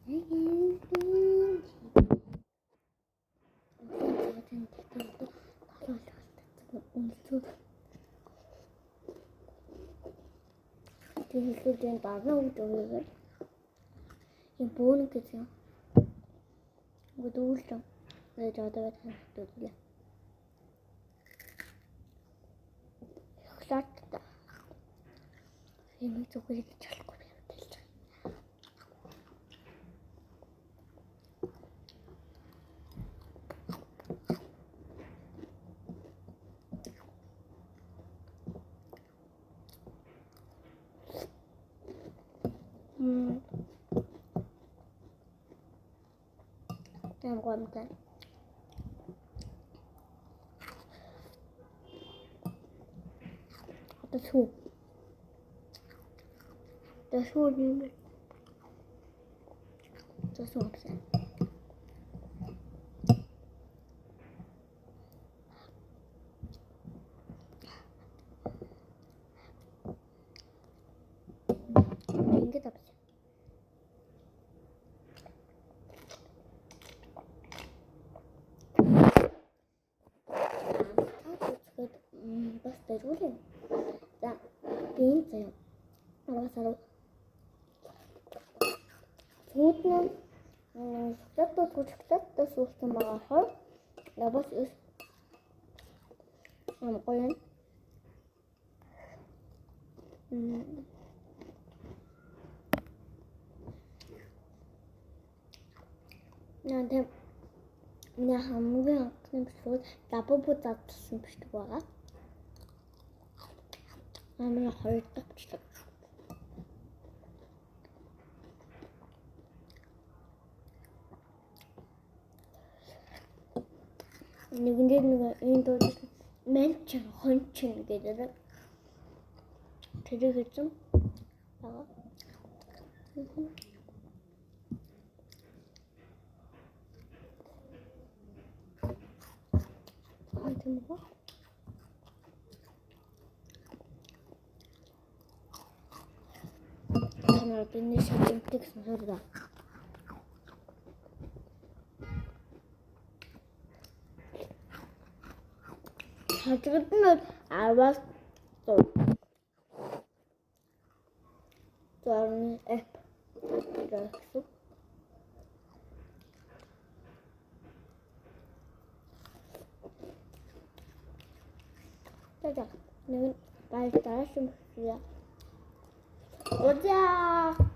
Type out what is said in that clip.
Хэлүүдийн дараа үдөөг юм бөөнө гэж юм. Гүдүүлсэн. Тэгээд одоо хэлүүлээ. Шоколад. Юм зүгээр гэж болохгүй юм хэлж байгаа. Там гомдо. Это суп. Это суп. Это суп. Деньги так. Бас дөрвөлээ. За, ийм заяа. Аваасаа. Сүүтнээ шоколадтай сүүсэн байгаа хоо. Яваас is гоё. Нэ хамгийн анхны бишүүд лабобо задлсан бишдэг байгаа. Амын хоёр дахь бичлэг. Нэгэн энэ дууд менчин хончин гэдэг. Тэр хэзээ байгаа. Антимго. Ini cantik sebenarnya. Cantiknya awas tuh. Tuan masuk. Dadah, dengan baik-baik semua. Udah.